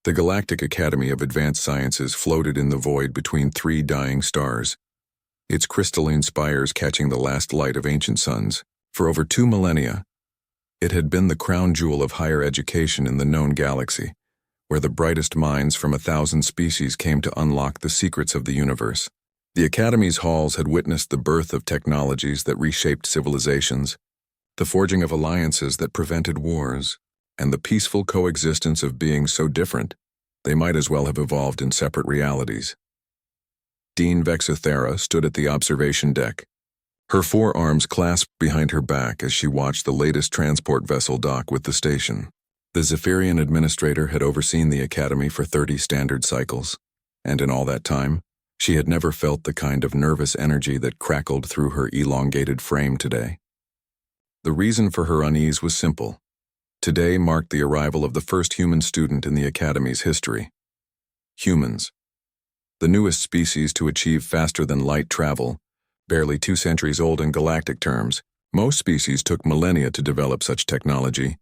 The Galactic Academy of Advanced Sciences floated in the void between three dying stars, its crystalline spires catching the last light of ancient suns. For over 2 millennia, it had been the crown jewel of higher education in the known galaxy, where the brightest minds from 1,000 species came to unlock the secrets of the universe. The Academy's halls had witnessed the birth of technologies that reshaped civilizations, the forging of alliances that prevented wars, and the peaceful coexistence of beings so different they might as well have evolved in separate realities. Dean Vexithera stood at the observation deck, her forearms clasped behind her back as she watched the latest transport vessel dock with the station. The Zephyrian administrator had overseen the Academy for 30 standard cycles, and in all that time, she had never felt the kind of nervous energy that crackled through her elongated frame today. The reason for her unease was simple. Today marked the arrival of the first human student in the Academy's history. Humans, the newest species to achieve faster-than-light travel, barely 2 centuries old in galactic terms. Most species took millennia to develop such technology,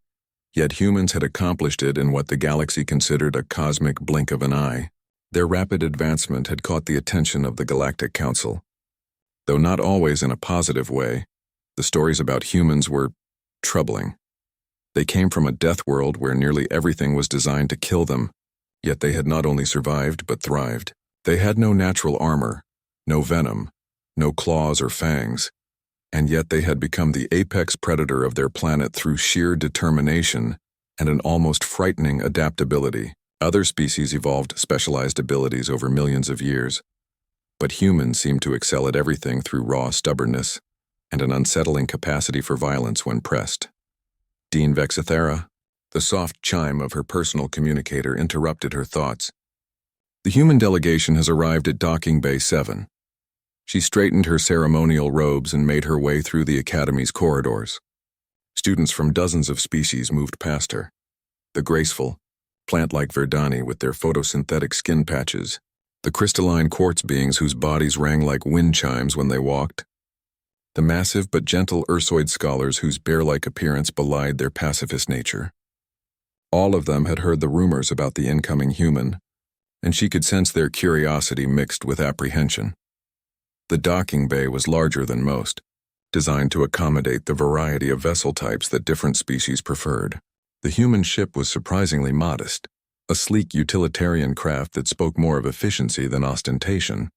yet humans had accomplished it in what the galaxy considered a cosmic blink of an eye. Their rapid advancement had caught the attention of the Galactic Council. Though not always in a positive way, the stories about humans were troubling. They came from a death world where nearly everything was designed to kill them, yet they had not only survived but thrived. They had no natural armor, no venom, no claws or fangs, and yet they had become the apex predator of their planet through sheer determination and an almost frightening adaptability. Other species evolved specialized abilities over millions of years, but humans seemed to excel at everything through raw stubbornness and an unsettling capacity for violence when pressed. Dean Vexithera, the soft chime of her personal communicator interrupted her thoughts. The human delegation has arrived at Docking Bay 7. She straightened her ceremonial robes and made her way through the Academy's corridors. Students from dozens of species moved past her. The graceful, plant-like Verdani with their photosynthetic skin patches, the crystalline quartz beings whose bodies rang like wind chimes when they walked, the massive but gentle Ursoid scholars whose bear-like appearance belied their pacifist nature. All of them had heard the rumors about the incoming human, and she could sense their curiosity mixed with apprehension. The docking bay was larger than most, designed to accommodate the variety of vessel types that different species preferred. The human ship was surprisingly modest, a sleek utilitarian craft that spoke more of efficiency than ostentation.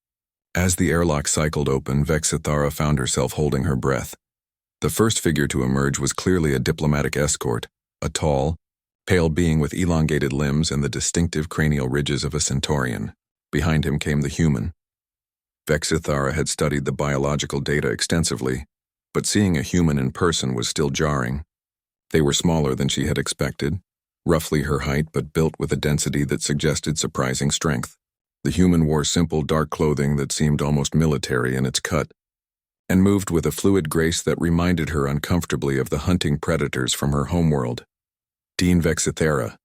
As the airlock cycled open, Vexithara found herself holding her breath. The first figure to emerge was clearly a diplomatic escort, a tall, pale being with elongated limbs and the distinctive cranial ridges of a centaurian. Behind him came the human. Vexithara had studied the biological data extensively, but seeing a human in person was still jarring. They were smaller than she had expected, roughly her height but built with a density that suggested surprising strength. The human wore simple dark clothing that seemed almost military in its cut, and moved with a fluid grace that reminded her uncomfortably of the hunting predators from her homeworld. Dean Vexithera,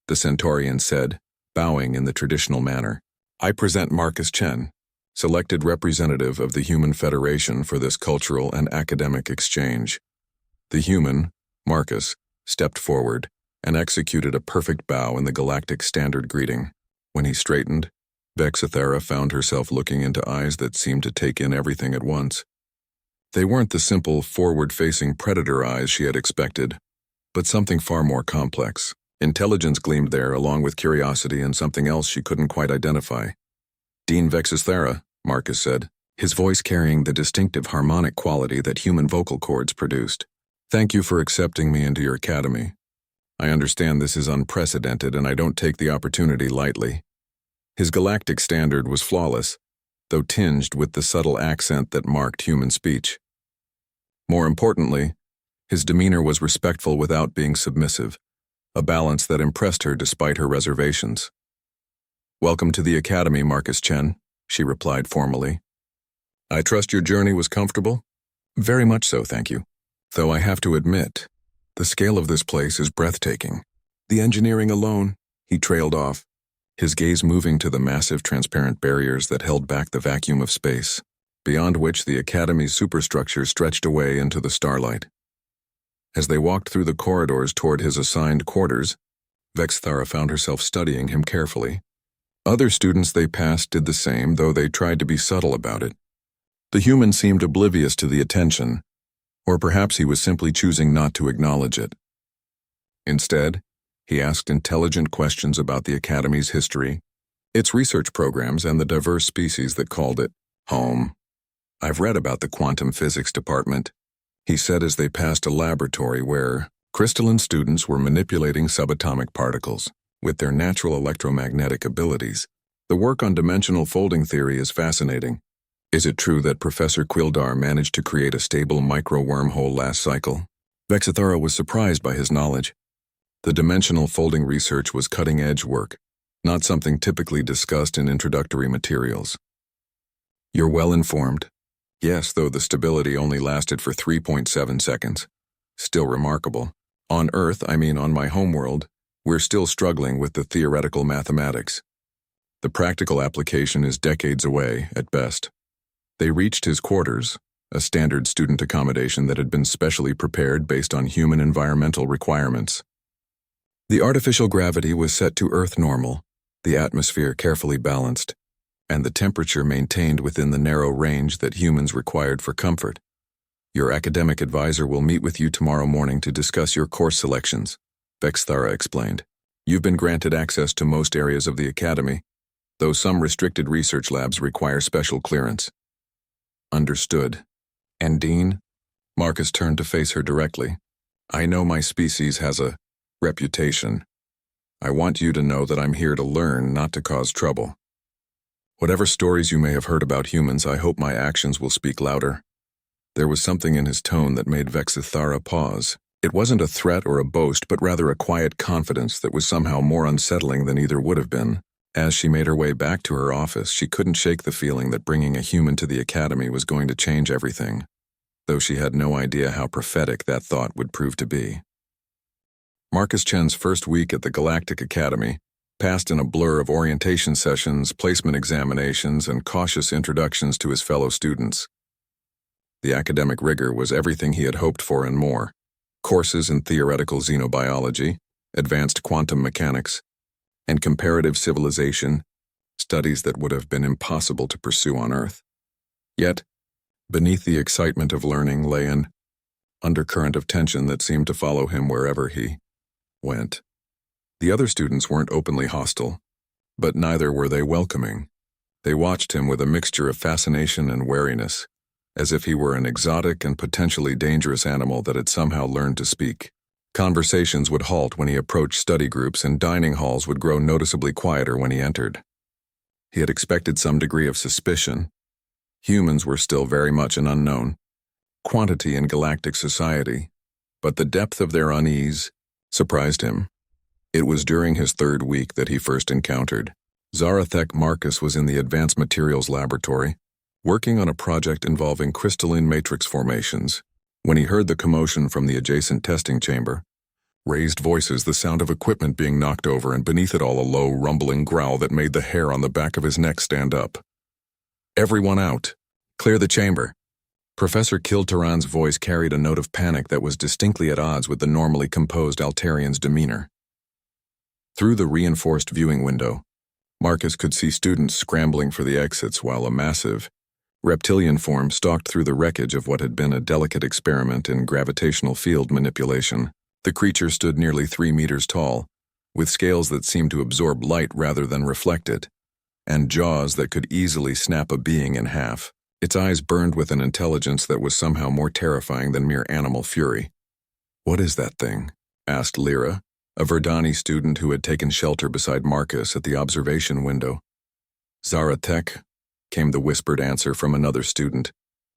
the Centaurian said, bowing in the traditional manner. I present Marcus Chen, selected representative of the Human Federation for this cultural and academic exchange. The human, Marcus, stepped forward and executed a perfect bow in the galactic standard greeting. When he straightened, Vexithera found herself looking into eyes that seemed to take in everything at once. They weren't the simple, forward-facing predator eyes she had expected, but something far more complex. Intelligence gleamed there, along with curiosity and something else she couldn't quite identify. Dean Vexithera, Marcus said, his voice carrying the distinctive harmonic quality that human vocal cords produced. Thank you for accepting me into your academy. I understand this is unprecedented and I don't take the opportunity lightly. His galactic standard was flawless, though tinged with the subtle accent that marked human speech. More importantly, his demeanor was respectful without being submissive, a balance that impressed her despite her reservations. Welcome to the Academy, Marcus Chen, she replied formally. I trust your journey was comfortable? Very much so, thank you. Though I have to admit, the scale of this place is breathtaking. The engineering alone, he trailed off, his gaze moving to the massive transparent barriers that held back the vacuum of space, beyond which the Academy's superstructure stretched away into the starlight. As they walked through the corridors toward his assigned quarters, Vexthara found herself studying him carefully. Other students they passed did the same, though they tried to be subtle about it. The human seemed oblivious to the attention, or perhaps he was simply choosing not to acknowledge it. Instead, he asked intelligent questions about the Academy's history, its research programs, and the diverse species that called it home. "I've read about the quantum physics department," he said as they passed a laboratory where crystalline students were manipulating subatomic particles with their natural electromagnetic abilities. "The work on dimensional folding theory is fascinating. Is it true that Professor Quildar managed to create a stable micro-wormhole last cycle?" Vexthara was surprised by his knowledge. The dimensional folding research was cutting-edge work, not something typically discussed in introductory materials. "You're well informed." "Yes, though the stability only lasted for 3.7 seconds. Still remarkable. On Earth, on my homeworld, we're still struggling with the theoretical mathematics. The practical application is decades away, at best." They reached his quarters, a standard student accommodation that had been specially prepared based on human environmental requirements. The artificial gravity was set to Earth normal, the atmosphere carefully balanced, and the temperature maintained within the narrow range that humans required for comfort. "Your academic advisor will meet with you tomorrow morning to discuss your course selections," Vexthara explained. "You've been granted access to most areas of the Academy, though some restricted research labs require special clearance." "Understood. And Dean?" Marcus turned to face her directly. "I know my species has a reputation. I want you to know that I'm here to learn, not to cause trouble. Whatever stories you may have heard about humans, I hope my actions will speak louder." There was something in his tone that made Vexthara pause. It wasn't a threat or a boast, but rather a quiet confidence that was somehow more unsettling than either would have been. As she made her way back to her office, she couldn't shake the feeling that bringing a human to the Academy was going to change everything, though she had no idea how prophetic that thought would prove to be. Marcus Chen's first week at the Galactic Academy passed in a blur of orientation sessions, placement examinations, and cautious introductions to his fellow students. The academic rigor was everything he had hoped for and more. Courses in theoretical xenobiology, advanced quantum mechanics, and comparative civilization, studies that would have been impossible to pursue on Earth. Yet, beneath the excitement of learning lay an undercurrent of tension that seemed to follow him wherever he went. The other students weren't openly hostile, but neither were they welcoming. They watched him with a mixture of fascination and wariness, as if he were an exotic and potentially dangerous animal that had somehow learned to speak. Conversations would halt when he approached study groups, and dining halls would grow noticeably quieter when he entered. He had expected some degree of suspicion. Humans were still very much an unknown quantity in galactic society, but the depth of their unease surprised him. It was during his third week that he first encountered Zarathek. Marcus was in the Advanced Materials Laboratory, working on a project involving crystalline matrix formations, when he heard the commotion from the adjacent testing chamber. Raised voices, the sound of equipment being knocked over, and beneath it all a low, rumbling growl that made the hair on the back of his neck stand up. "Everyone out. Clear the chamber." Professor Kiltaran's voice carried a note of panic that was distinctly at odds with the normally composed Altarian's demeanor. Through the reinforced viewing window, Marcus could see students scrambling for the exits while a massive, reptilian form stalked through the wreckage of what had been a delicate experiment in gravitational field manipulation. The creature stood nearly 3 meters tall, with scales that seemed to absorb light rather than reflect it, and jaws that could easily snap a being in half. Its eyes burned with an intelligence that was somehow more terrifying than mere animal fury. "What is that thing?" asked Lyra, a Verdani student who had taken shelter beside Marcus at the observation window. "Zarathek," came the whispered answer from another student,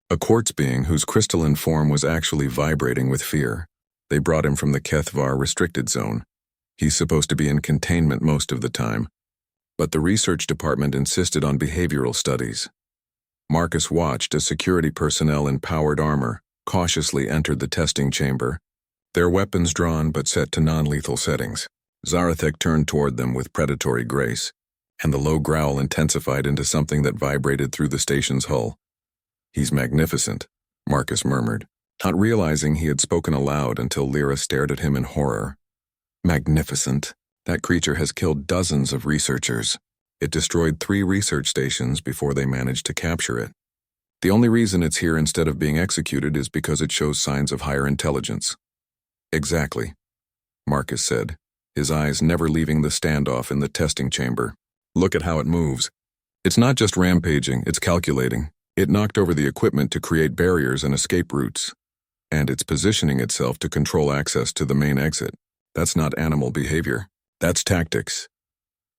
a quartz being whose crystalline form was actually vibrating with fear. They brought him from the Kethvar restricted zone. He's supposed to be in containment most of the time, but the research department insisted on behavioral studies. Marcus watched as security personnel in powered armor cautiously entered the testing chamber, their weapons drawn but set to non-lethal settings. Zarathek turned toward them with predatory grace, and the low growl intensified into something that vibrated through the station's hull. "He's magnificent," Marcus murmured, not realizing he had spoken aloud until Lyra stared at him in horror. "Magnificent," That creature has killed dozens of researchers. It destroyed 3 research stations before they managed to capture it. The only reason it's here instead of being executed is because it shows signs of higher intelligence. Exactly, Marcus said, his eyes never leaving the standoff in the testing chamber. Look at how it moves. It's not just rampaging, it's calculating. It knocked over the equipment to create barriers and escape routes. And it's positioning itself to control access to the main exit. That's not animal behavior. That's tactics.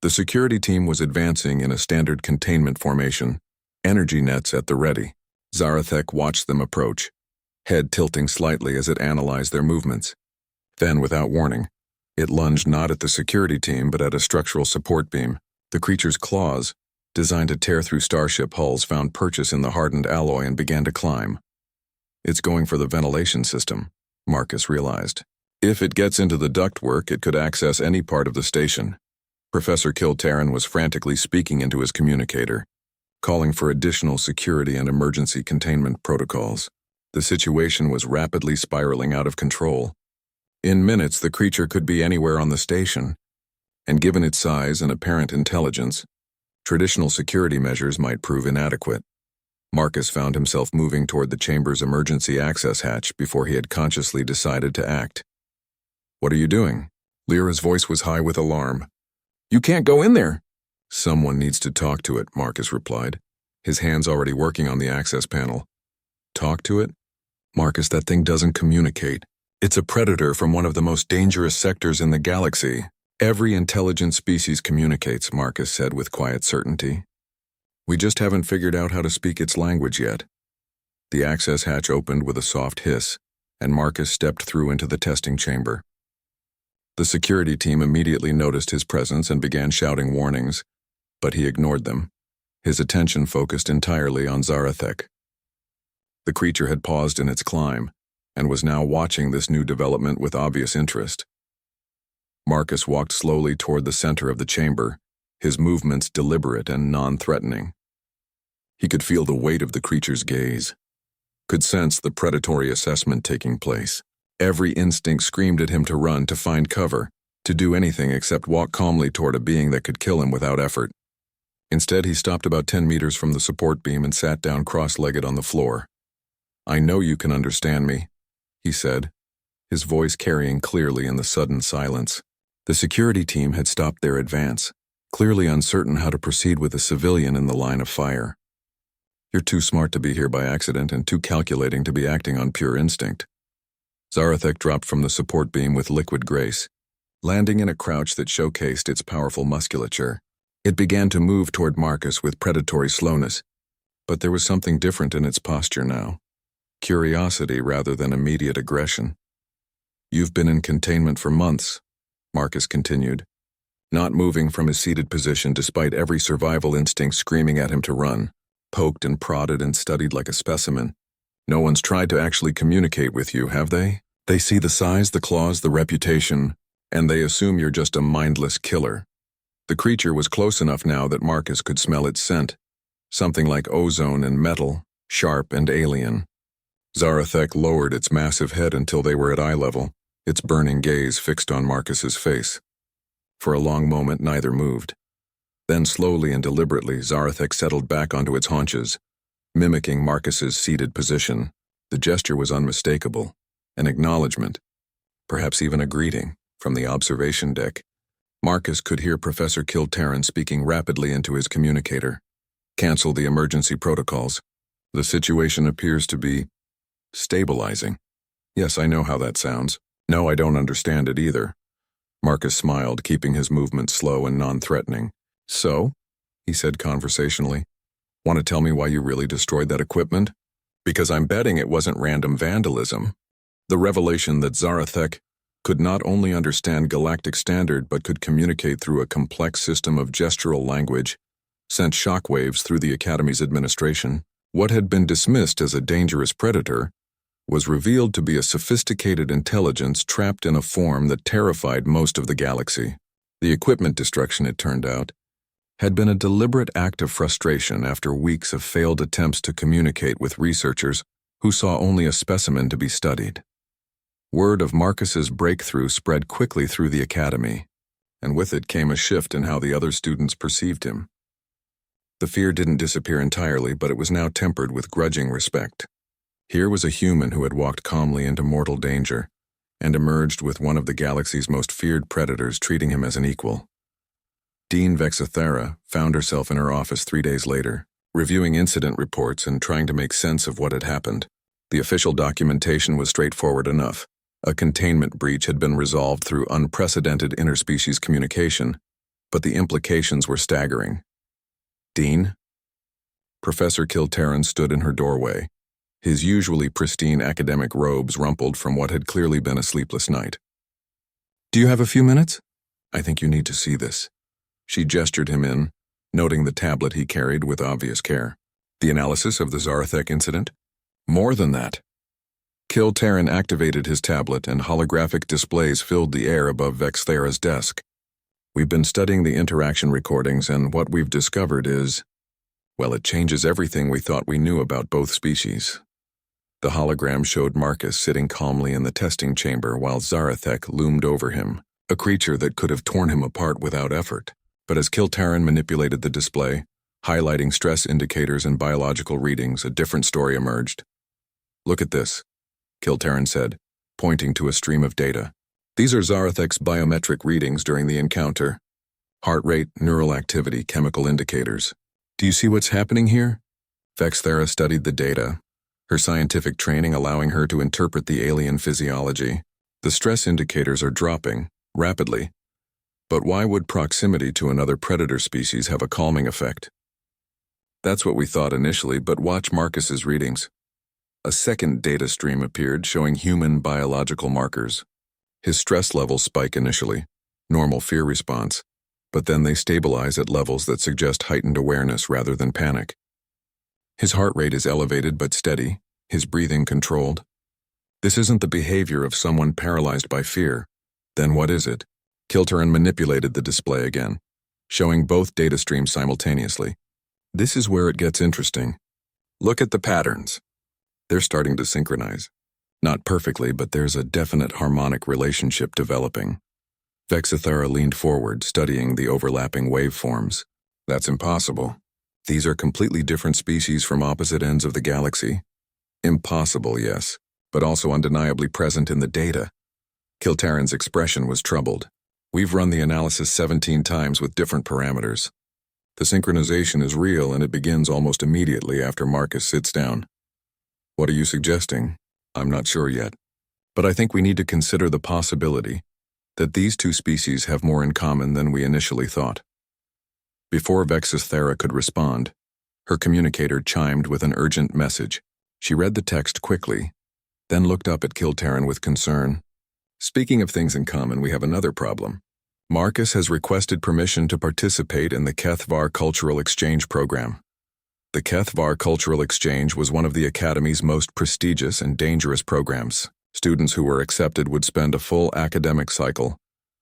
The security team was advancing in a standard containment formation, energy nets at the ready. Zarathek watched them approach, head tilting slightly as it analyzed their movements. Then, without warning, it lunged not at the security team but at a structural support beam. The creature's claws, designed to tear through starship hulls, found purchase in the hardened alloy and began to climb. It's going for the ventilation system, Marcus realized. If it gets into the ductwork, it could access any part of the station. Professor Kiltaran was frantically speaking into his communicator, calling for additional security and emergency containment protocols. The situation was rapidly spiraling out of control. In minutes, the creature could be anywhere on the station, and given its size and apparent intelligence, traditional security measures might prove inadequate. Marcus found himself moving toward the chamber's emergency access hatch before he had consciously decided to act. "What are you doing?" Lyra's voice was high with alarm. "You can't go in there." "Someone needs to talk to it," Marcus replied, his hands already working on the access panel. "Talk to it?" "Marcus, that thing doesn't communicate. It's a predator from one of the most dangerous sectors in the galaxy." "Every intelligent species communicates," Marcus said with quiet certainty. "We just haven't figured out how to speak its language yet." The access hatch opened with a soft hiss, and Marcus stepped through into the testing chamber. The security team immediately noticed his presence and began shouting warnings, but he ignored them, his attention focused entirely on Zarathek. The creature had paused in its climb, and was now watching this new development with obvious interest. Marcus walked slowly toward the center of the chamber, his movements deliberate and non-threatening. He could feel the weight of the creature's gaze, could sense the predatory assessment taking place. Every instinct screamed at him to run, to find cover, to do anything except walk calmly toward a being that could kill him without effort. Instead, he stopped about 10 meters from the support beam and sat down cross-legged on the floor. "I know you can understand me," he said, his voice carrying clearly in the sudden silence. The security team had stopped their advance, clearly uncertain how to proceed with a civilian in the line of fire. "You're too smart to be here by accident and too calculating to be acting on pure instinct." Zarathek dropped from the support beam with liquid grace, landing in a crouch that showcased its powerful musculature. It began to move toward Marcus with predatory slowness, but there was something different in its posture now. Curiosity rather than immediate aggression. "You've been in containment for months," Marcus continued, not moving from his seated position despite every survival instinct screaming at him to run, poked and prodded and studied like a specimen. "No one's tried to actually communicate with you, have they? They see the size, the claws, the reputation, and they assume you're just a mindless killer." The creature was close enough now that Marcus could smell its scent, something like ozone and metal, sharp and alien. Zarathek lowered its massive head until they were at eye level, its burning gaze fixed on Marcus's face. For a long moment, neither moved. Then slowly and deliberately, Zarathek settled back onto its haunches, mimicking Marcus's seated position. The gesture was unmistakable, an acknowledgement, perhaps even a greeting, from the observation deck. Marcus could hear Professor Kiltaran speaking rapidly into his communicator. "Cancel the emergency protocols. The situation appears to be stabilizing." "Yes, I know how that sounds." "No, I don't understand it either." Marcus smiled, keeping his movements slow and non-threatening. "So?" he said conversationally. "Want to tell me why you really destroyed that equipment?" "Because I'm betting it wasn't random vandalism." The revelation that Zarathek could not only understand Galactic Standard but could communicate through a complex system of gestural language sent shockwaves through the Academy's administration. What had been dismissed as a dangerous predator was revealed to be a sophisticated intelligence trapped in a form that terrified most of the galaxy. The equipment destruction, it turned out, had been a deliberate act of frustration after weeks of failed attempts to communicate with researchers who saw only a specimen to be studied. Word of Marcus's breakthrough spread quickly through the Academy. and with it came a shift in how the other students perceived him. The fear didn't disappear entirely, but it was now tempered with grudging respect. Here was a human who had walked calmly into mortal danger, and emerged with one of the galaxy's most feared predators treating him as an equal. Dean Vexithera found herself in her office 3 days later, reviewing incident reports and trying to make sense of what had happened. The official documentation was straightforward enough. A containment breach had been resolved through unprecedented interspecies communication, but the implications were staggering. Dean? Professor Kilterran stood in her doorway, his usually pristine academic robes rumpled from what had clearly been a sleepless night. Do you have a few minutes? I think you need to see this. She gestured him in, noting the tablet he carried with obvious care. The analysis of the Zarathek incident? More than that. Kilterran activated his tablet and holographic displays filled the air above Vexthera's desk. We've been studying the interaction recordings, and what we've discovered is, well, it changes everything we thought we knew about both species. The hologram showed Marcus sitting calmly in the testing chamber while Zarathek loomed over him, a creature that could have torn him apart without effort. But as Kilterran manipulated the display, highlighting stress indicators and biological readings, a different story emerged. Look at this, Kilterran said, pointing to a stream of data. These are Zarathek's biometric readings during the encounter. Heart rate, neural activity, chemical indicators. Do you see what's happening here? Vexthera studied the data, her scientific training allowing her to interpret the alien physiology. The stress indicators are dropping, rapidly. But why would proximity to another predator species have a calming effect? That's what we thought initially, but watch Marcus's readings. A second data stream appeared showing human biological markers. His stress levels spike initially, normal fear response, but then they stabilize at levels that suggest heightened awareness rather than panic. His heart rate is elevated but steady, his breathing controlled. This isn't the behavior of someone paralyzed by fear. Then what is it? Kilterran manipulated the display again, showing both data streams simultaneously. This is where it gets interesting. Look at the patterns. They're starting to synchronize. Not perfectly, but there's a definite harmonic relationship developing. Vexithera leaned forward, studying the overlapping waveforms. That's impossible. These are completely different species from opposite ends of the galaxy. Impossible, yes, but also undeniably present in the data. Kilterran's expression was troubled. We've run the analysis 17 times with different parameters. The synchronization is real and it begins almost immediately after Marcus sits down. What are you suggesting? I'm not sure yet. But I think we need to consider the possibility that these two species have more in common than we initially thought. Before Vexithera could respond, her communicator chimed with an urgent message. She read the text quickly, then looked up at Kilterran with concern. Speaking of things in common, we have another problem. Marcus has requested permission to participate in the HFY Cultural Exchange Program. The HFY Cultural Exchange was one of the Academy's most prestigious and dangerous programs. Students who were accepted would spend a full academic cycle,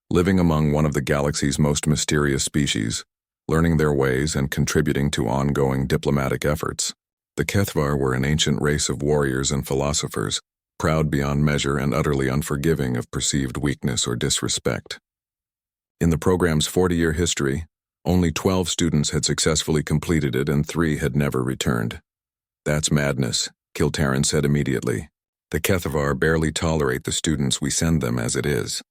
living among one of the galaxy's most mysterious species, learning their ways and contributing to ongoing diplomatic efforts. The HFY were an ancient race of warriors and philosophers, proud beyond measure and utterly unforgiving of perceived weakness or disrespect. In the program's 40-year history, only 12 students had successfully completed it and 3 had never returned. That's madness, Kilterran said immediately. The HFY barely tolerate the students we send them as it is.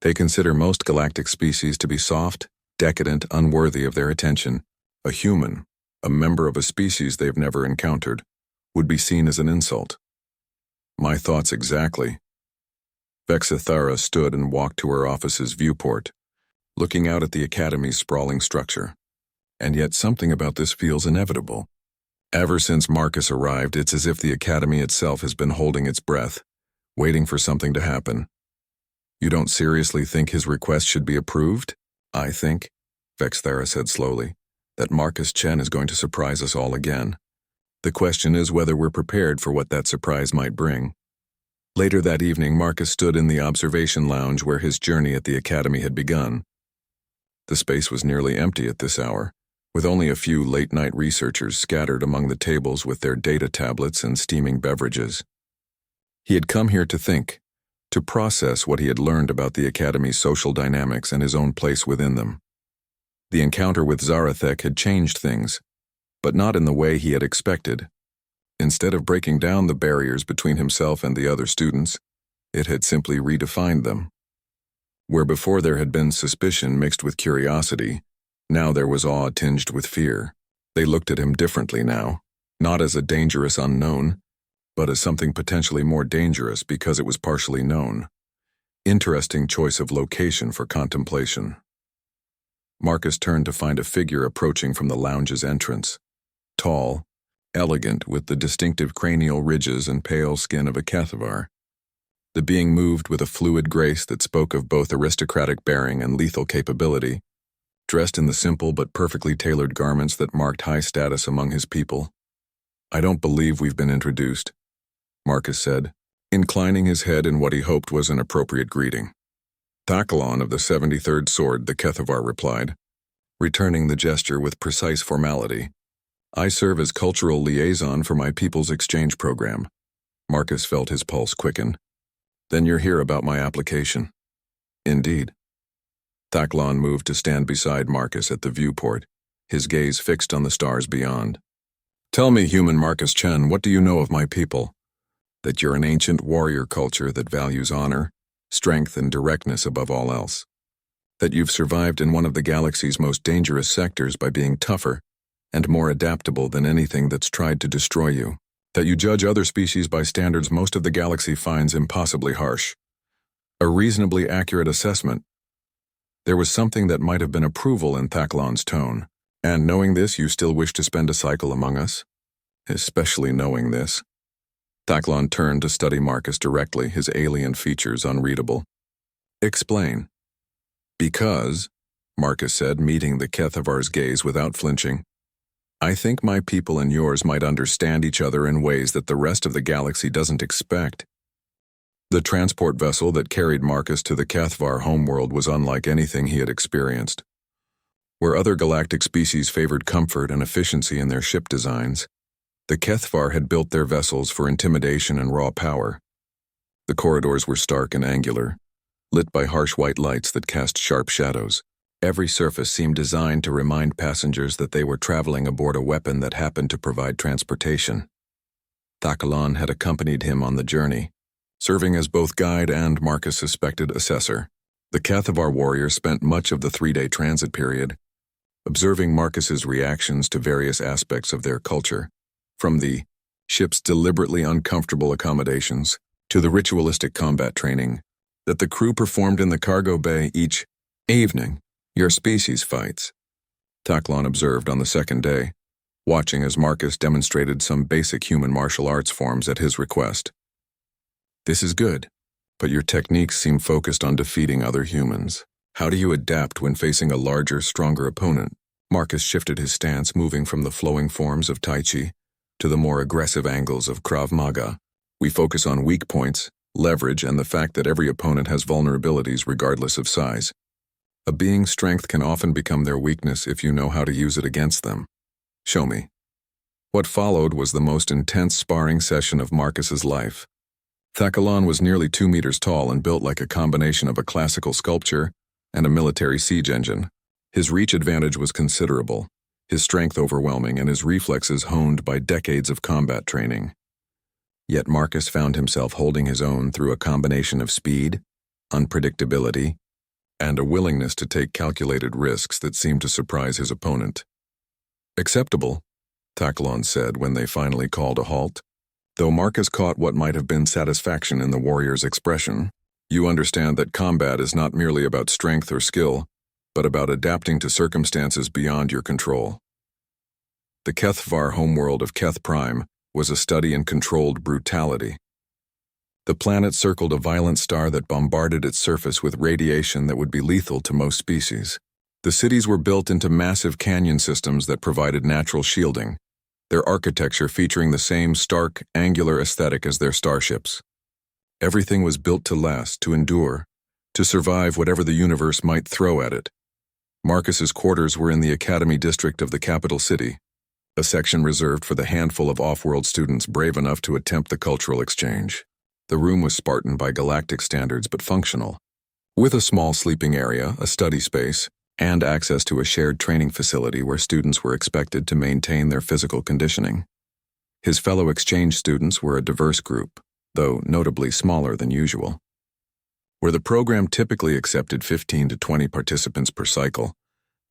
They consider most galactic species to be soft, decadent, unworthy of their attention. A human, a member of a species they've never encountered, would be seen as an insult. My thoughts exactly. Vexithera stood and walked to her office's viewport, looking out at the Academy's sprawling structure. And yet something about this feels inevitable. Ever since Marcus arrived, it's as if the Academy itself has been holding its breath, waiting for something to happen. You don't seriously think his request should be approved? I think, Vexithera said slowly, that Marcus Chen is going to surprise us all again. The question is whether we're prepared for what that surprise might bring. Later that evening, Marcus stood in the observation lounge where his journey at the Academy had begun. The space was nearly empty at this hour, with only a few late-night researchers scattered among the tables with their data tablets and steaming beverages. He had come here to think, to process what he had learned about the Academy's social dynamics and his own place within them. The encounter with Zarathek had changed things, but not in the way he had expected. Instead of breaking down the barriers between himself and the other students, it had simply redefined them. Where before there had been suspicion mixed with curiosity, now there was awe tinged with fear. They looked at him differently now, not as a dangerous unknown, but as something potentially more dangerous because it was partially known. Interesting choice of location for contemplation. Marcus turned to find a figure approaching from the lounge's entrance. Tall, elegant, with the distinctive cranial ridges and pale skin of a Cathavar. The being moved with a fluid grace that spoke of both aristocratic bearing and lethal capability, dressed in the simple but perfectly tailored garments that marked high status among his people. "I don't believe we've been introduced," Marcus said, inclining his head in what he hoped was an appropriate greeting. "Thakalon of the 73rd Sword," the Cathavar replied, returning the gesture with precise formality. "I serve as cultural liaison for my people's exchange program." Marcus felt his pulse quicken. "Then you're here about my application." "Indeed." Thakalon moved to stand beside Marcus at the viewport, his gaze fixed on the stars beyond. "Tell me, human Marcus Chen, what do you know of my people? That you're an ancient warrior culture that values honor, strength, and directness above all else. That you've survived in one of the galaxy's most dangerous sectors by being tougher and more adaptable than anything that's tried to destroy you. That you judge other species by standards most of the galaxy finds impossibly harsh. A reasonably accurate assessment." There was something that might have been approval in Thakalon's tone. "And knowing this, you still wish to spend a cycle among us? Especially knowing this." Thakalon turned to study Marcus directly, his alien features unreadable. "Explain." "Because," Marcus said, meeting the Cathavar's gaze without flinching, "I think my people and yours might understand each other in ways that the rest of the galaxy doesn't expect." The transport vessel that carried Marcus to the Cathavar homeworld was unlike anything he had experienced. Where other galactic species favored comfort and efficiency in their ship designs, the Cathavar had built their vessels for intimidation and raw power. The corridors were stark and angular, lit by harsh white lights that cast sharp shadows. Every surface seemed designed to remind passengers that they were traveling aboard a weapon that happened to provide transportation. Thakalon had accompanied him on the journey, serving as both guide and, Marcus suspected, assessor. The Cathavar warrior spent much of the 3-day transit period observing Marcus's reactions to various aspects of their culture, from the ship's deliberately uncomfortable accommodations to the ritualistic combat training that the crew performed in the cargo bay each evening. "Your species fights," Thakalon observed on the second day, watching as Marcus demonstrated some basic human martial arts forms at his request. "This is good, but your techniques seem focused on defeating other humans. How do you adapt when facing a larger, stronger opponent?" Marcus shifted his stance, moving from the flowing forms of Tai Chi to the more aggressive angles of Krav Maga. "We focus on weak points, leverage, and the fact that every opponent has vulnerabilities regardless of size. A being's strength can often become their weakness if you know how to use it against them. Show me." What followed was the most intense sparring session of Marcus's life. Thakalon was nearly 2 meters tall and built like a combination of a classical sculpture and a military siege engine. His reach advantage was considerable, his strength overwhelming, and his reflexes honed by decades of combat training. Yet Marcus found himself holding his own through a combination of speed, unpredictability, and a willingness to take calculated risks that seemed to surprise his opponent. "Acceptable," Thakalon said when they finally called a halt. Though Marcus caught what might have been satisfaction in the warrior's expression, "You understand that combat is not merely about strength or skill, but about adapting to circumstances beyond your control." The Cathavar homeworld of Keth Prime was a study in controlled brutality. The planet circled a violent star that bombarded its surface with radiation that would be lethal to most species. The cities were built into massive canyon systems that provided natural shielding, their architecture featuring the same stark, angular aesthetic as their starships. Everything was built to last, to endure, to survive whatever the universe might throw at it. Marcus's quarters were in the Academy district of the capital city, a section reserved for the handful of off-world students brave enough to attempt the cultural exchange. The room was Spartan by galactic standards but functional, with a small sleeping area, a study space, and access to a shared training facility where students were expected to maintain their physical conditioning. His fellow exchange students were a diverse group, though notably smaller than usual. Where the program typically accepted 15 to 20 participants per cycle,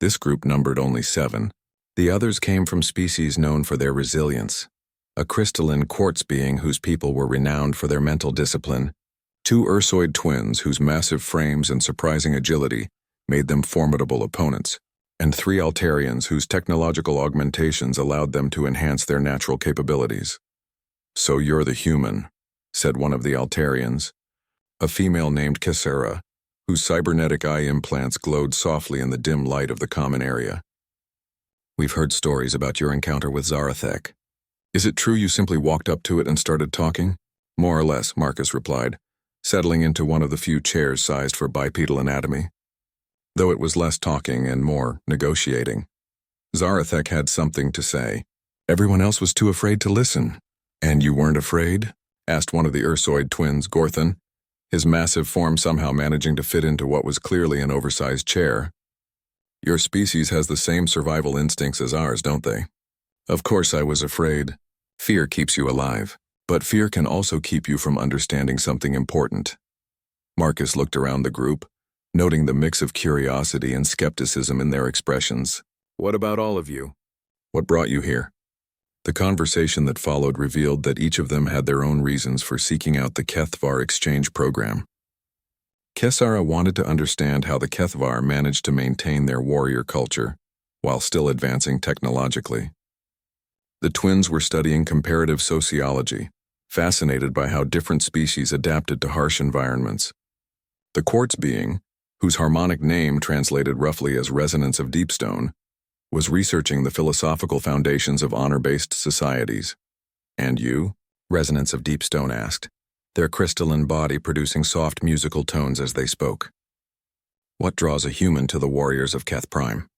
this group numbered only 7. The others came from species known for their resilience: a crystalline quartz being whose people were renowned for their mental discipline, 2 Ursoid twins whose massive frames and surprising agility made them formidable opponents, and 3 Altarians whose technological augmentations allowed them to enhance their natural capabilities. "So you're the human," said one of the Altarians, a female named Kessera, whose cybernetic eye implants glowed softly in the dim light of the common area. "We've heard stories about your encounter with Zarathek. Is it true you simply walked up to it and started talking?" "More or less," Marcus replied, settling into one of the few chairs sized for bipedal anatomy. Though it was less talking and more negotiating. Zarathek had something to say. Everyone else was too afraid to listen. "And you weren't afraid?" asked one of the Ursoid twins, Gorthan, his massive form somehow managing to fit into what was clearly an oversized chair. "Your species has the same survival instincts as ours, don't they?" "Of course I was afraid. Fear keeps you alive, but fear can also keep you from understanding something important." Marcus looked around the group, noting the mix of curiosity and skepticism in their expressions. "What about all of you? What brought you here?" The conversation that followed revealed that each of them had their own reasons for seeking out the Kethvar exchange program. Kessara wanted to understand how the Kethvar managed to maintain their warrior culture while still advancing technologically. The twins were studying comparative sociology, fascinated by how different species adapted to harsh environments. The quartz being, whose harmonic name translated roughly as resonance of deepstone, was researching the philosophical foundations of honor-based societies. "And you?" Resonance of Deepstone asked, their crystalline body producing soft musical tones as they spoke. "What draws a human to the warriors of Keth Prime?"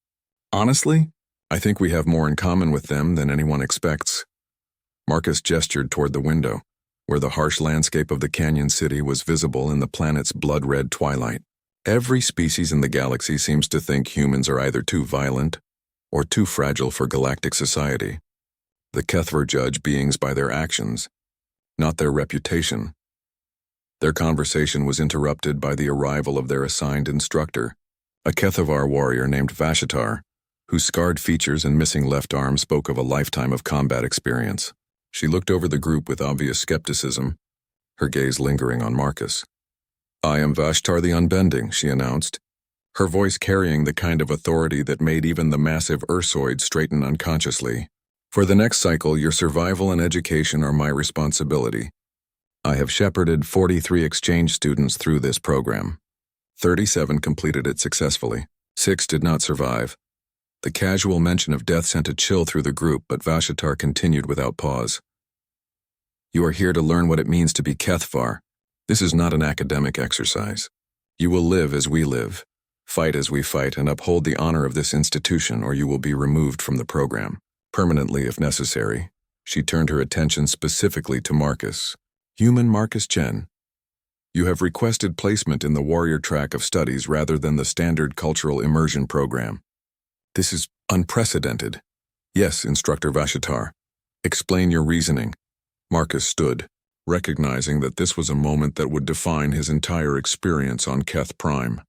"Honestly, I think we have more in common with them than anyone expects." Marcus gestured toward the window, where the harsh landscape of the canyon city was visible in the planet's blood-red twilight. "Every species in the galaxy seems to think humans are either too violent or too fragile for galactic society. The Kethvar judge beings by their actions, not their reputation." Their conversation was interrupted by the arrival of their assigned instructor, a Kethavar warrior named Vashitar, whose scarred features and missing left arm spoke of a lifetime of combat experience. She looked over the group with obvious skepticism, her gaze lingering on Marcus. "I am Vashtar the Unbending," she announced, her voice carrying the kind of authority that made even the massive Ursoid straighten unconsciously. "For the next cycle, your survival and education are my responsibility. I have shepherded 43 exchange students through this program. 37 completed it successfully. 6 did not survive." The casual mention of death sent a chill through the group, but Vashitar continued without pause. "You are here to learn what it means to be Kethvar. This is not an academic exercise. You will live as we live, fight as we fight, and uphold the honor of this institution, or you will be removed from the program, permanently if necessary." She turned her attention specifically to Marcus. "Human Marcus Chen. You have requested placement in the warrior track of studies rather than the standard cultural immersion program. This is unprecedented." "Yes, Instructor Vashitar. Explain your reasoning." Marcus stood, recognizing that this was a moment that would define his entire experience on Keth Prime.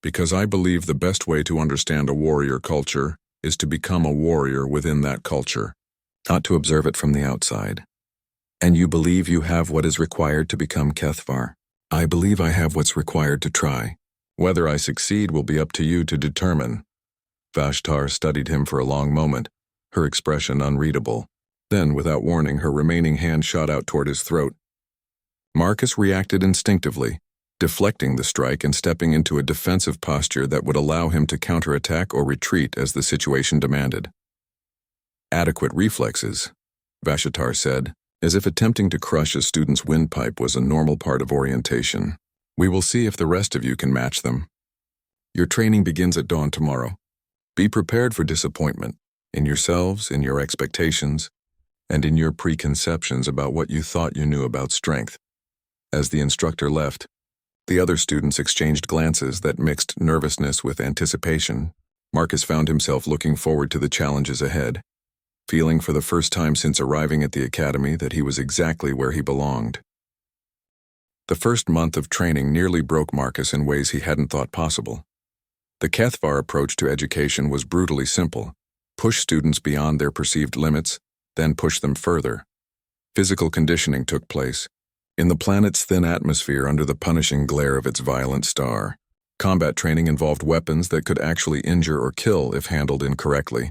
"Because I believe the best way to understand a warrior culture is to become a warrior within that culture, not to observe it from the outside." "And you believe you have what is required to become Kethvar?" "I believe I have what's required to try. Whether I succeed will be up to you to determine." Vashtar studied him for a long moment, her expression unreadable. Then, without warning, her remaining hand shot out toward his throat. Marcus reacted instinctively, deflecting the strike and stepping into a defensive posture that would allow him to counterattack or retreat as the situation demanded. "Adequate reflexes," Vashitar said, as if attempting to crush a student's windpipe was a normal part of orientation. "We will see if the rest of you can match them. Your training begins at dawn tomorrow. Be prepared for disappointment, in yourselves, in your expectations, and in your preconceptions about what you thought you knew about strength. As the instructor left, the other students exchanged glances that mixed nervousness with anticipation. Marcus found himself looking forward to the challenges ahead, feeling for the first time since arriving at the academy that he was exactly where he belonged. The first month of training nearly broke Marcus in ways he hadn't thought possible. The HFY approach to education was brutally simple: push students beyond their perceived limits, then push them further. Physical conditioning took place, in the planet's thin atmosphere under the punishing glare of its violent star. Combat training involved weapons that could actually injure or kill if handled incorrectly.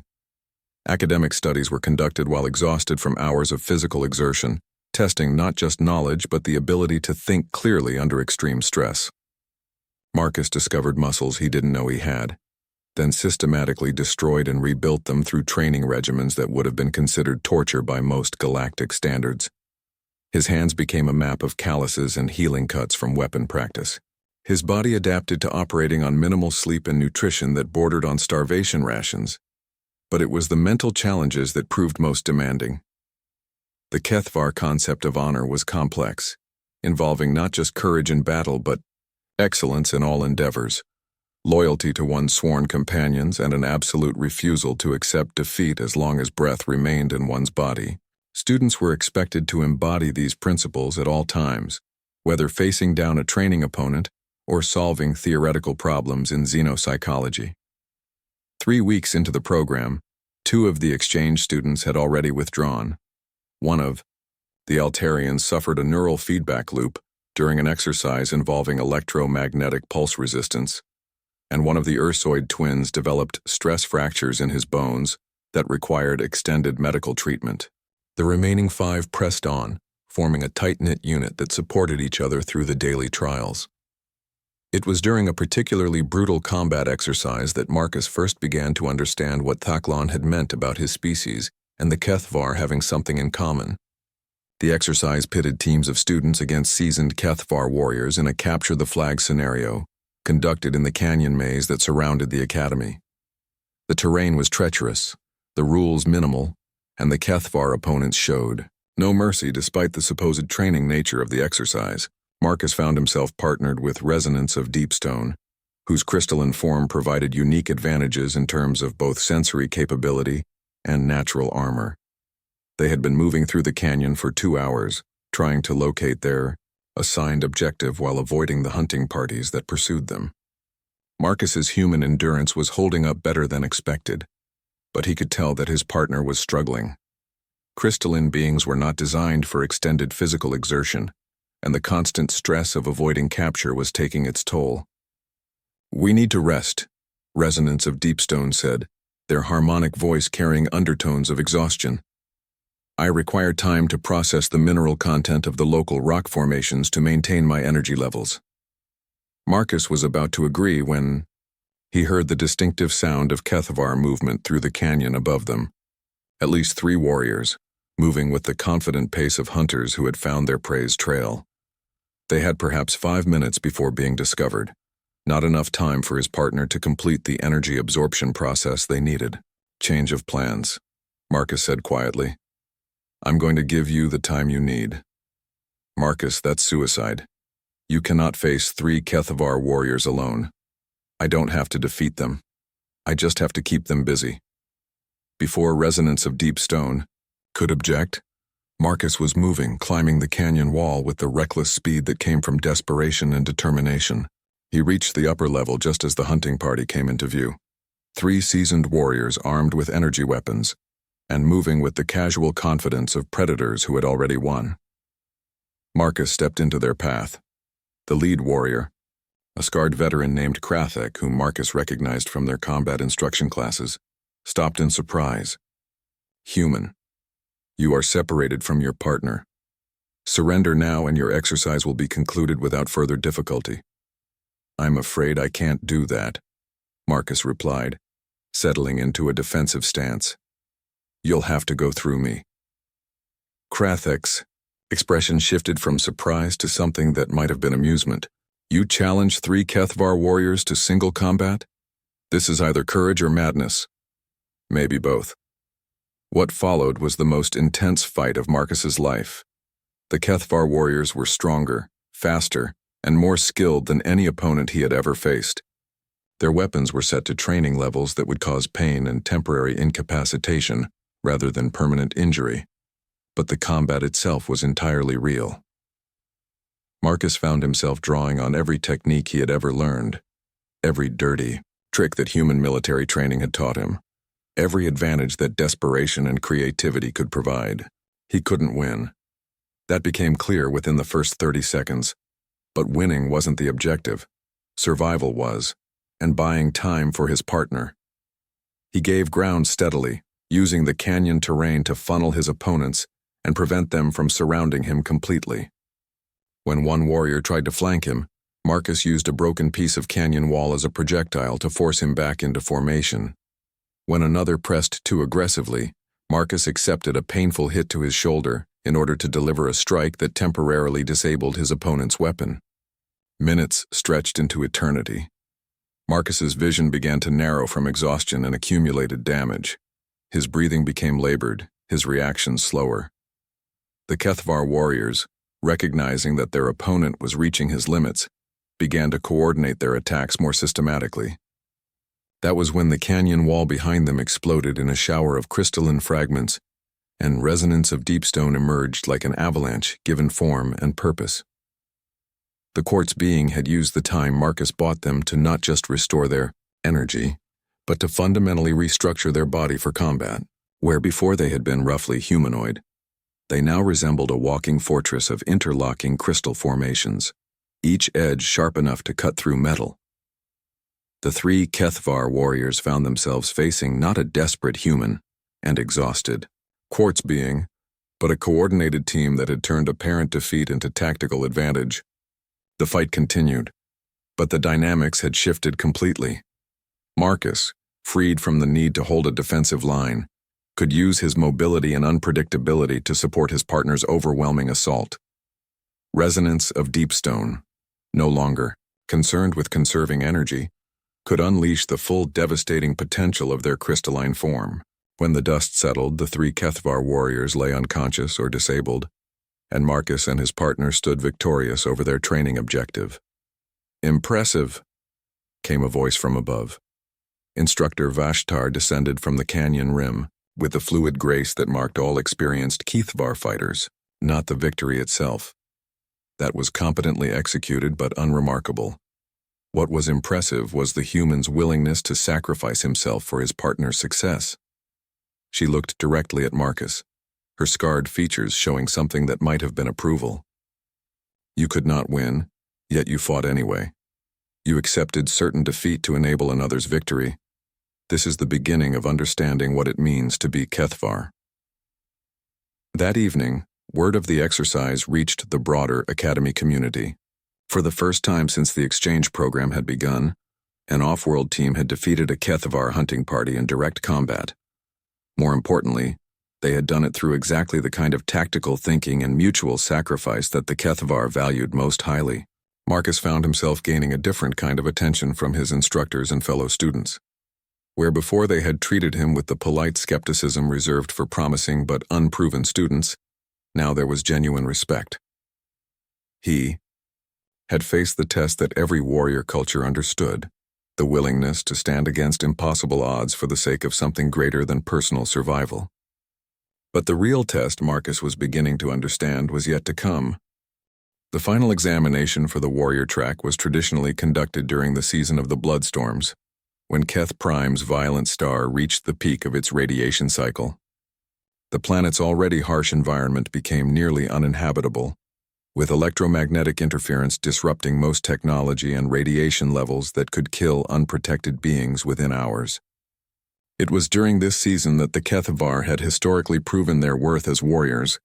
Academic studies were conducted while exhausted from hours of physical exertion, testing not just knowledge but the ability to think clearly under extreme stress. Marcus discovered muscles he didn't know he had, then systematically destroyed and rebuilt them through training regimens that would have been considered torture by most galactic standards. His hands became a map of calluses and healing cuts from weapon practice. His body adapted to operating on minimal sleep and nutrition that bordered on starvation rations. But it was the mental challenges that proved most demanding. The HFY concept of honor was complex, involving not just courage in battle but excellence in all endeavors, loyalty to one's sworn companions, and an absolute refusal to accept defeat as long as breath remained in one's body. Students were expected to embody these principles at all times, whether facing down a training opponent or solving theoretical problems in xenopsychology. 3 weeks into the program, 2 of the exchange students had already withdrawn. One of the Altarians suffered a neural feedback loop during an exercise involving electromagnetic pulse resistance, and one of the Ursoid twins developed stress fractures in his bones that required extended medical treatment. The remaining 5 pressed on, forming a tight-knit unit that supported each other through the daily trials. It was during a particularly brutal combat exercise that Marcus first began to understand what Thaklon had meant about his species and the HFY having something in common. The exercise pitted teams of students against seasoned HFY warriors in a capture-the-flag scenario, conducted in the canyon maze that surrounded the academy. The terrain was treacherous, the rules minimal, and the HFY opponents showed no mercy despite the supposed training nature of the exercise. Marcus found himself partnered with Resonance of Deepstone, whose crystalline form provided unique advantages in terms of both sensory capability and natural armor. They had been moving through the canyon for 2 hours, trying to locate their assigned objective while avoiding the hunting parties that pursued them. Marcus's human endurance was holding up better than expected, but he could tell that his partner was struggling. Crystalline beings were not designed for extended physical exertion, and the constant stress of avoiding capture was taking its toll. "We need to rest," Resonance of Deepstone said, their harmonic voice carrying undertones of exhaustion. "I require time to process the mineral content of the local rock formations to maintain my energy levels." Marcus was about to agree when he heard the distinctive sound of HFY movement through the canyon above them. At least 3 warriors, moving with the confident pace of hunters who had found their prey's trail. They had perhaps 5 minutes before being discovered, not enough time for his partner to complete the energy absorption process they needed. "Change of plans," Marcus said quietly. "I'm going to give you the time you need." "Marcus, that's suicide. You cannot face 3 HFY warriors alone. I don't have to defeat them. I just have to keep them busy." Before Resonance of Deepstone could object, Marcus was moving, climbing the canyon wall with the reckless speed that came from desperation and determination. He reached the upper level just as the hunting party came into view. 3 seasoned warriors armed with energy weapons, and moving with the casual confidence of predators who had already won. Marcus stepped into their path. The lead warrior, a scarred veteran named Krathek, whom Marcus recognized from their combat instruction classes, stopped in surprise. "Human, you are separated from your partner. Surrender now and your exercise will be concluded without further difficulty." "I'm afraid I can't do that," Marcus replied, settling into a defensive stance. "You'll have to go through me." Krathek's expression shifted from surprise to something that might have been amusement. "You challenge 3 HFY warriors to single combat? This is either courage or madness." "Maybe both." What followed was the most intense fight of Marcus's life. The HFY warriors were stronger, faster, and more skilled than any opponent he had ever faced. Their weapons were set to training levels that would cause pain and temporary incapacitation rather than permanent injury, but the combat itself was entirely real. Marcus found himself drawing on every technique he had ever learned, every dirty trick that human military training had taught him, every advantage that desperation and creativity could provide. He couldn't win. That became clear within the first 30 seconds. But winning wasn't the objective. Survival was, and buying time for his partner. He gave ground steadily, using the canyon terrain to funnel his opponents and prevent them from surrounding him completely. When one warrior tried to flank him, Marcus used a broken piece of canyon wall as a projectile to force him back into formation. When another pressed too aggressively, Marcus accepted a painful hit to his shoulder in order to deliver a strike that temporarily disabled his opponent's weapon. Minutes stretched into eternity. Marcus's vision began to narrow from exhaustion and accumulated damage. His breathing became labored, his reactions slower. The HFY warriors, recognizing that their opponent was reaching his limits, began to coordinate their attacks more systematically. That was when the canyon wall behind them exploded in a shower of crystalline fragments, and resonance of deep stone emerged like an avalanche given form and purpose. The quartz being had used the time Marcus bought them to not just restore their energy, but to fundamentally restructure their body for combat, where before they had been roughly humanoid. They now resembled a walking fortress of interlocking crystal formations, each edge sharp enough to cut through metal. The three HFY warriors found themselves facing not a desperate human and exhausted quartz being, but a coordinated team that had turned apparent defeat into tactical advantage. The fight continued, but the dynamics had shifted completely. Marcus, freed from the need to hold a defensive line, could use his mobility and unpredictability to support his partner's overwhelming assault. Resonance of deep stone, no longer concerned with conserving energy, could unleash the full devastating potential of their crystalline form. When the dust settled, the three HFY warriors lay unconscious or disabled, and Marcus and his partner stood victorious over their training objective. "Impressive," came a voice from above. Instructor Vashtar descended from the canyon rim, with the fluid grace that marked all experienced HFY fighters, not the victory itself. That was competently executed but unremarkable. What was impressive was the human's willingness to sacrifice himself for his partner's success. She looked directly at Marcus, her scarred features showing something that might have been approval. "You could not win, yet you fought anyway. You accepted certain defeat to enable another's victory. This is the beginning of understanding what it means to be HFY." That evening, word of the exercise reached the broader Academy community. For the first time since the exchange program had begun, an off-world team had defeated a HFY hunting party in direct combat. More importantly, they had done it through exactly the kind of tactical thinking and mutual sacrifice that the HFY valued most highly. Marcus found himself gaining a different kind of attention from his instructors and fellow students. Where before they had treated him with the polite skepticism reserved for promising but unproven students, now there was genuine respect. He had faced the test that every warrior culture understood, the willingness to stand against impossible odds for the sake of something greater than personal survival. But the real test Marcus was beginning to understand was yet to come. The final examination for the warrior track was traditionally conducted during the season of the Bloodstorms, when Keth Prime's violent star reached the peak of its radiation cycle. The planet's already harsh environment became nearly uninhabitable, with electromagnetic interference disrupting most technology and radiation levels that could kill unprotected beings within hours. It was during this season that the HFY had historically proven their worth as warriors,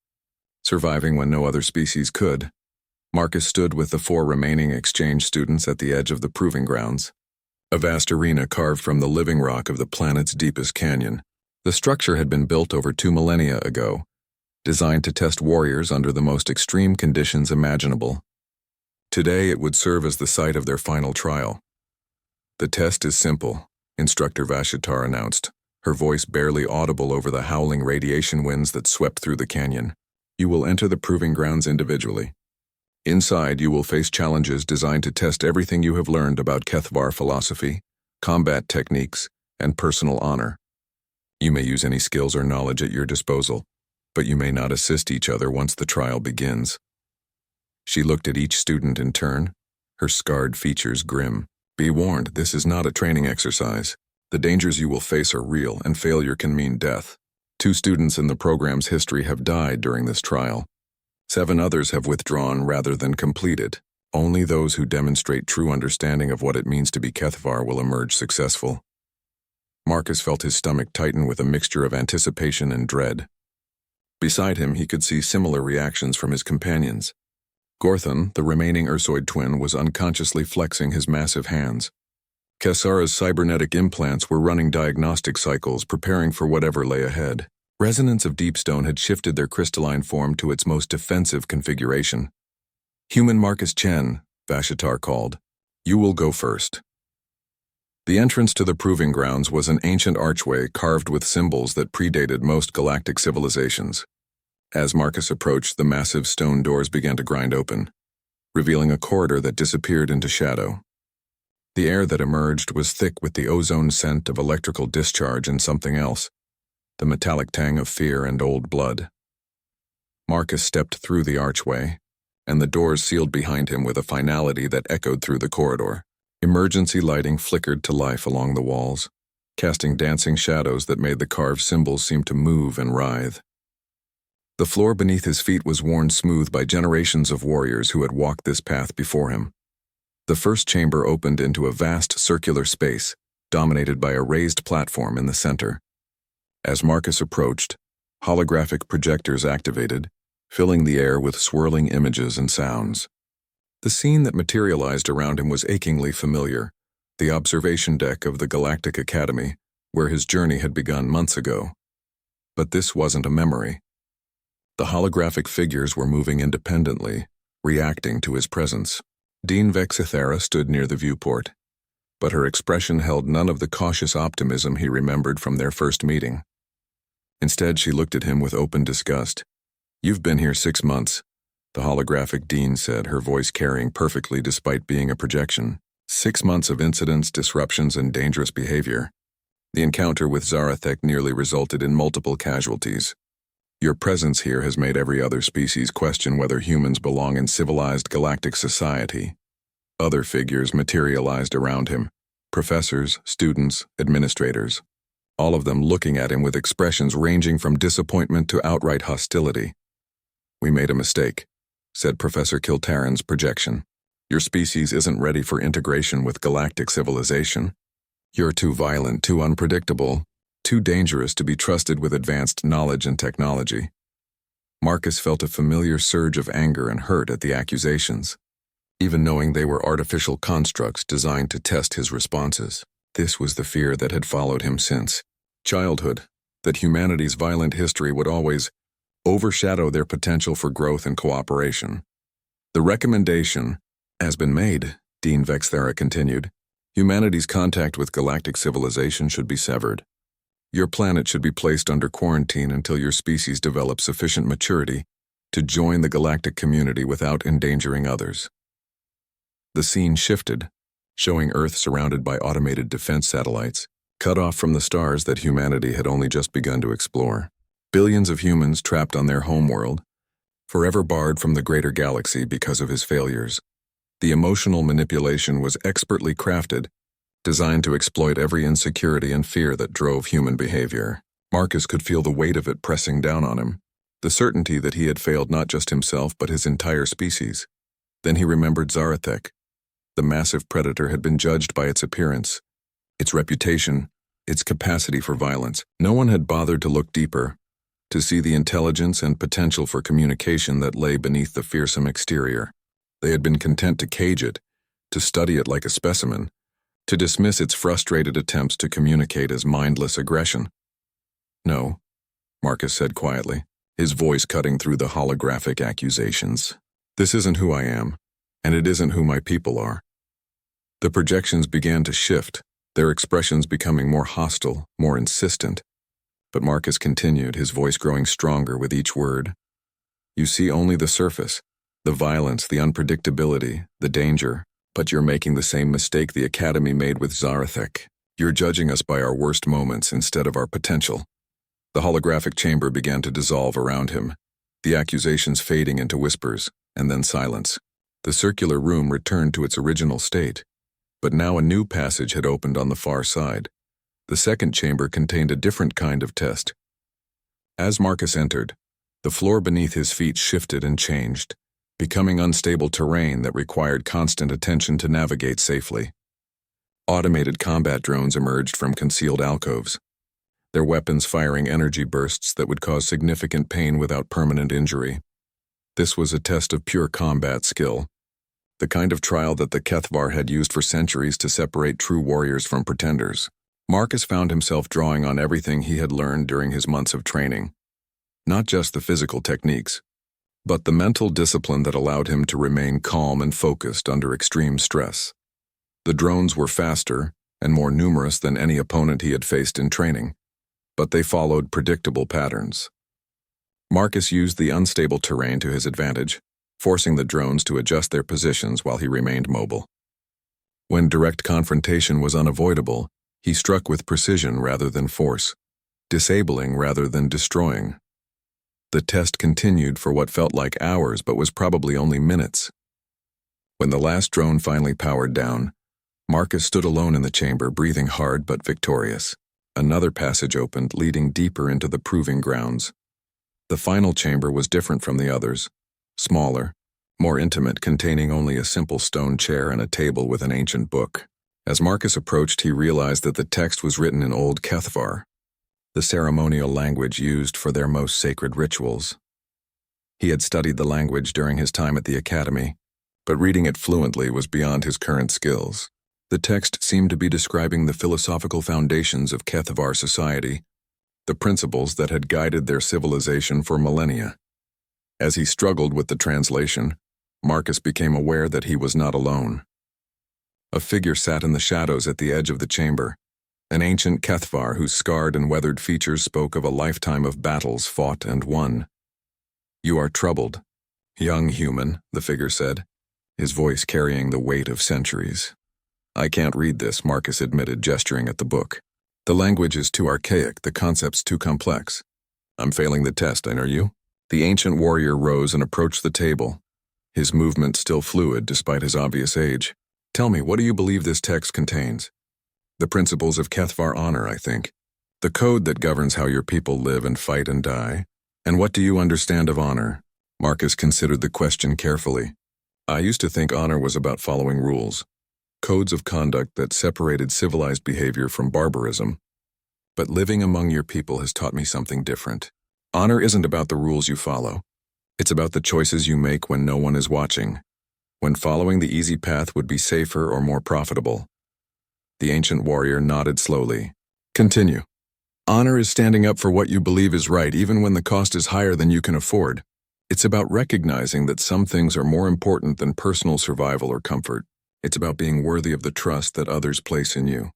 surviving when no other species could. Marcus stood with the 4 remaining exchange students at the edge of the proving grounds, a vast arena carved from the living rock of the planet's deepest canyon. The structure had been built over 2 millennia ago, designed to test warriors under the most extreme conditions imaginable. Today it would serve as the site of their final trial. "The test is simple," Instructor Vashtar announced, her voice barely audible over the howling radiation winds that swept through the canyon. "You will enter the proving grounds individually. Inside, you will face challenges designed to test everything you have learned about HFY philosophy, combat techniques, and personal honor. You may use any skills or knowledge at your disposal, but you may not assist each other once the trial begins. She looked at each student in turn, her scarred features grim. Be warned, this is not a training exercise. The dangers you will face are real, and failure can mean death. 2 students in the program's history have died during this trial. 7 others have withdrawn rather than completed. Only those who demonstrate true understanding of what it means to be HFY will emerge successful. Marcus felt his stomach tighten with a mixture of anticipation and dread. Beside him, he could see similar reactions from his companions. Gorthon, the remaining Ursoid twin, was unconsciously flexing his massive hands. Kessara's cybernetic implants were running diagnostic cycles, preparing for whatever lay ahead. Resonance of Deepstone had shifted their crystalline form to its most defensive configuration. "Human Marcus Chen," Vashitar called. "You will go first." The entrance to the proving grounds was an ancient archway carved with symbols that predated most galactic civilizations. As Marcus approached, the massive stone doors began to grind open, revealing a corridor that disappeared into shadow. The air that emerged was thick with the ozone scent of electrical discharge and something else, the metallic tang of fear and old blood. Marcus stepped through the archway, and the doors sealed behind him with a finality that echoed through the corridor. Emergency lighting flickered to life along the walls, casting dancing shadows that made the carved symbols seem to move and writhe. The floor beneath his feet was worn smooth by generations of warriors who had walked this path before him. The first chamber opened into a vast circular space, dominated by a raised platform in the center. As Marcus approached, holographic projectors activated, filling the air with swirling images and sounds. The scene that materialized around him was achingly familiar, the observation deck of the Galactic Academy, where his journey had begun months ago. But this wasn't a memory. The holographic figures were moving independently, reacting to his presence. Dean Vexithera stood near the viewport, but her expression held none of the cautious optimism he remembered from their first meeting. Instead, she looked at him with open disgust. "You've been here 6 months," the holographic Dean said, her voice carrying perfectly despite being a projection. 6 months of incidents, disruptions, and dangerous behavior. The encounter with Zarathek nearly resulted in multiple casualties. Your presence here has made every other species question whether humans belong in civilized galactic society. Other figures materialized around him, professors, students, administrators, all of them looking at him with expressions ranging from disappointment to outright hostility. "We made a mistake," said Professor Kiltaran's projection. "Your species isn't ready for integration with galactic civilization. You're too violent, too unpredictable, too dangerous to be trusted with advanced knowledge and technology." Marcus felt a familiar surge of anger and hurt at the accusations, even knowing they were artificial constructs designed to test his responses. This was the fear that had followed him since childhood, that humanity's violent history would always overshadow their potential for growth and cooperation. "The recommendation has been made," Dean Vexthera continued. "Humanity's contact with galactic civilization should be severed. Your planet should be placed under quarantine until your species develops sufficient maturity to join the galactic community without endangering others." The scene shifted, showing Earth surrounded by automated defense satellites, cut off from the stars that humanity had only just begun to explore. Billions of humans trapped on their homeworld, forever barred from the greater galaxy because of his failures. The emotional manipulation was expertly crafted, designed to exploit every insecurity and fear that drove human behavior. Marcus could feel the weight of it pressing down on him, the certainty that he had failed not just himself but his entire species. Then he remembered Zarathek. The massive predator had been judged by its appearance, its reputation, its capacity for violence. No one had bothered to look deeper, to see the intelligence and potential for communication that lay beneath the fearsome exterior. They had been content to cage it, to study it like a specimen, to dismiss its frustrated attempts to communicate as mindless aggression. "No," Marcus said quietly, his voice cutting through the holographic accusations. "This isn't who I am, and it isn't who my people are." The projections began to shift, their expressions becoming more hostile, more insistent. But Marcus continued, his voice growing stronger with each word. "You see only the surface. The violence, the unpredictability, the danger. But you're making the same mistake the Academy made with Zarathek. You're judging us by our worst moments instead of our potential. The holographic chamber began to dissolve around him, the accusations fading into whispers, and then silence. The circular room returned to its original state, but now a new passage had opened on the far side. The second chamber contained a different kind of test. As Marcus entered, the floor beneath his feet shifted and changed, becoming unstable terrain that required constant attention to navigate safely. Automated combat drones emerged from concealed alcoves, their weapons firing energy bursts that would cause significant pain without permanent injury. This was a test of pure combat skill, the kind of trial that the Kethvar had used for centuries to separate true warriors from pretenders. Marcus found himself drawing on everything he had learned during his months of training. Not just the physical techniques, but the mental discipline that allowed him to remain calm and focused under extreme stress. The drones were faster and more numerous than any opponent he had faced in training, but they followed predictable patterns. Marcus used the unstable terrain to his advantage, forcing the drones to adjust their positions while he remained mobile. When direct confrontation was unavoidable, he struck with precision rather than force, disabling rather than destroying. The test continued for what felt like hours but was probably only minutes. When the last drone finally powered down, Marcus stood alone in the chamber, breathing hard but victorious. Another passage opened, leading deeper into the proving grounds. The final chamber was different from the others, smaller, more intimate, containing only a simple stone chair and a table with an ancient book. As Marcus approached, he realized that the text was written in Old Kethvar, the ceremonial language used for their most sacred rituals. He had studied the language during his time at the Academy, but reading it fluently was beyond his current skills. The text seemed to be describing the philosophical foundations of Kethvar society, the principles that had guided their civilization for millennia. As he struggled with the translation, Marcus became aware that he was not alone. A figure sat in the shadows at the edge of the chamber, an ancient Kethvar whose scarred and weathered features spoke of a lifetime of battles fought and won. "You are troubled, young human," the figure said, his voice carrying the weight of centuries. "I can't read this," Marcus admitted, gesturing at the book. "The language is too archaic, the concepts too complex. I'm failing the test, and are you?" The ancient warrior rose and approached the table, his movement still fluid despite his obvious age. "Tell me, what do you believe this text contains?" "The principles of Kethvar honor, I think. The code that governs how your people live and fight and die. And what do you understand of honor?" Marcus considered the question carefully. "I used to think honor was about following rules, codes of conduct that separated civilized behavior from barbarism. But living among your people has taught me something different. Honor isn't about the rules you follow. It's about the choices you make when no one is watching, when following the easy path would be safer or more profitable." The ancient warrior nodded slowly. "Continue." "Honor is standing up for what you believe is right, even when the cost is higher than you can afford. It's about recognizing that some things are more important than personal survival or comfort. It's about being worthy of the trust that others place in you."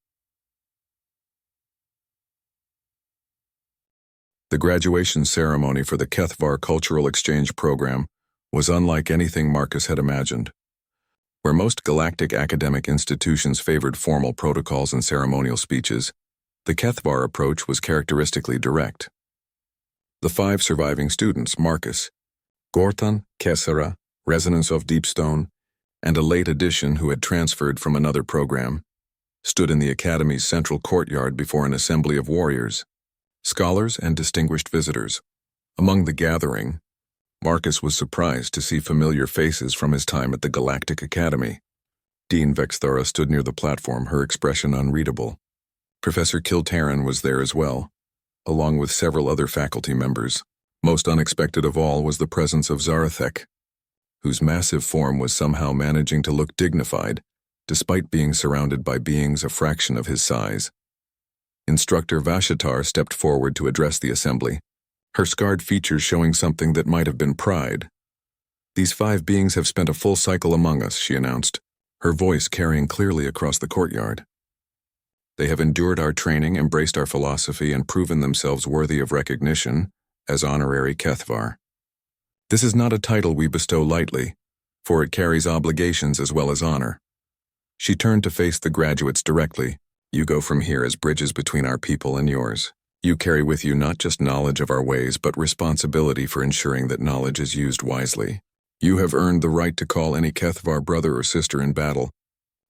The graduation ceremony for the Kethvar Cultural Exchange Program was unlike anything Marcus had imagined. Where most galactic academic institutions favored formal protocols and ceremonial speeches, the Kethvar approach was characteristically direct. The 5 surviving students, Marcus, Gortan, Kessera, Resonance of Deepstone, and a late addition who had transferred from another program, stood in the Academy's central courtyard before an assembly of warriors, scholars, and distinguished visitors. Among the gathering, Marcus was surprised to see familiar faces from his time at the Galactic Academy. Dean Vexthara stood near the platform, her expression unreadable. Professor Kiltaran was there as well, along with several other faculty members. Most unexpected of all was the presence of Zarathek, whose massive form was somehow managing to look dignified, despite being surrounded by beings a fraction of his size. Instructor Vashatar stepped forward to address the assembly, her scarred features showing something that might have been pride. "These 5 beings have spent a full cycle among us," she announced, her voice carrying clearly across the courtyard. "They have endured our training, embraced our philosophy, and proven themselves worthy of recognition as honorary Kethvar. This is not a title we bestow lightly, for it carries obligations as well as honor. She turned to face the graduates directly. You go from here as bridges between our people and yours. You carry with you not just knowledge of our ways, but responsibility for ensuring that knowledge is used wisely. You have earned the right to call any Kethvar brother or sister in battle,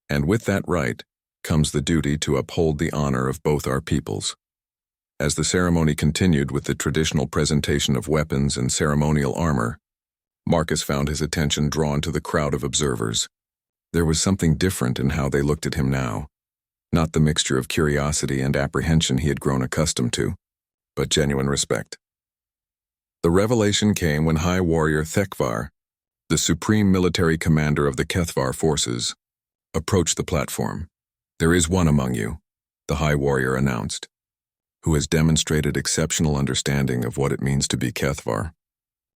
and with that right comes the duty to uphold the honor of both our peoples. As the ceremony continued with the traditional presentation of weapons and ceremonial armor, Marcus found his attention drawn to the crowd of observers. There was something different in how they looked at him now. Not the mixture of curiosity and apprehension he had grown accustomed to, but genuine respect. The revelation came when High Warrior Thekvar, the supreme military commander of the Kethvar forces, approached the platform. There is one among you, the High Warrior announced, who has demonstrated exceptional understanding of what it means to be Kethvar.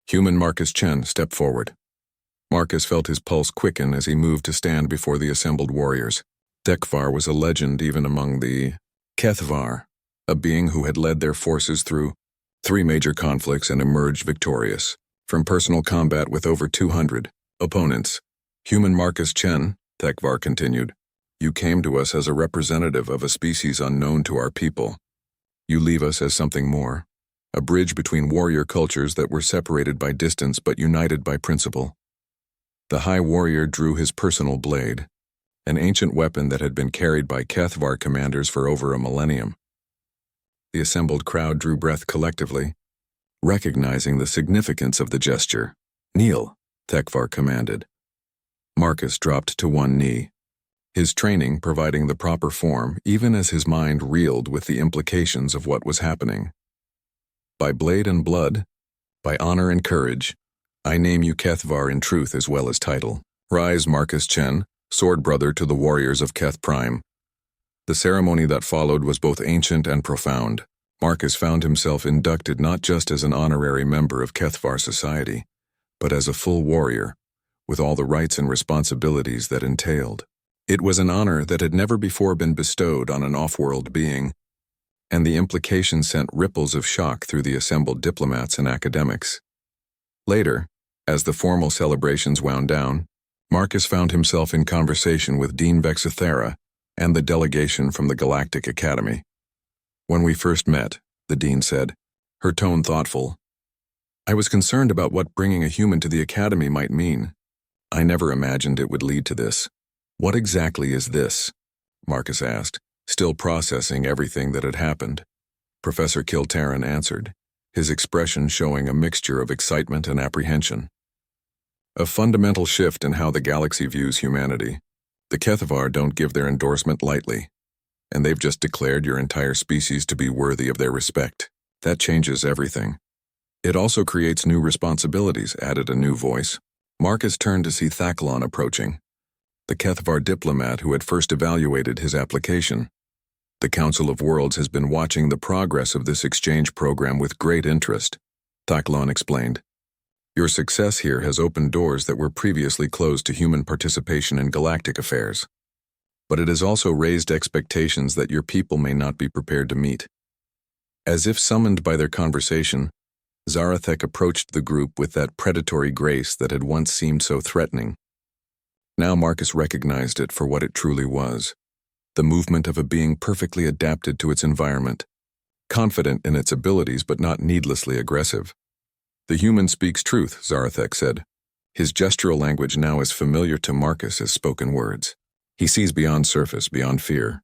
Human Marcus Chen stepped forward. Marcus felt his pulse quicken as he moved to stand before the assembled warriors. Thekvar was a legend even among the Kethvar, a being who had led their forces through 3 major conflicts and emerged victorious from personal combat with over 200 opponents. Human Marcus Chen, Thekvar continued, you came to us as a representative of a species unknown to our people. You leave us as something more, a bridge between warrior cultures that were separated by distance but united by principle. The High Warrior drew his personal blade, an ancient weapon that had been carried by Kethvar commanders for over a millennium. The assembled crowd drew breath collectively, recognizing the significance of the gesture. Kneel, Thekvar commanded. Marcus dropped to one knee, his training providing the proper form even as his mind reeled with the implications of what was happening. By blade and blood, by honor and courage, I name you Kethvar in truth as well as title. Rise, Marcus Chen, sword brother to the warriors of Keth Prime. The ceremony that followed was both ancient and profound. Marcus found himself inducted not just as an honorary member of Kethvar society, but as a full warrior, with all the rights and responsibilities that entailed. It was an honor that had never before been bestowed on an off-world being, and the implication sent ripples of shock through the assembled diplomats and academics. Later, as the formal celebrations wound down, Marcus found himself in conversation with Dean Vexithera and the delegation from the Galactic Academy. When we first met, the dean said, her tone thoughtful, I was concerned about what bringing a human to the Academy might mean. I never imagined it would lead to this. What exactly is this? Marcus asked, still processing everything that had happened. Professor Kiltaran answered, his expression showing a mixture of excitement and apprehension. A fundamental shift in how the galaxy views humanity. The Kethvar don't give their endorsement lightly, and they've just declared your entire species to be worthy of their respect. That changes everything. It also creates new responsibilities, added a new voice. Marcus turned to see Thacklon approaching, the Kethvar diplomat who had first evaluated his application. The Council of Worlds has been watching the progress of this exchange program with great interest, Thacklon explained. Your success here has opened doors that were previously closed to human participation in galactic affairs. But it has also raised expectations that your people may not be prepared to meet. As if summoned by their conversation, Zarathek approached the group with that predatory grace that had once seemed so threatening. Now Marcus recognized it for what it truly was, the movement of a being perfectly adapted to its environment, confident in its abilities but not needlessly aggressive. The human speaks truth, Zarathek said, his gestural language now as familiar to Marcus as spoken words. He sees beyond surface, beyond fear.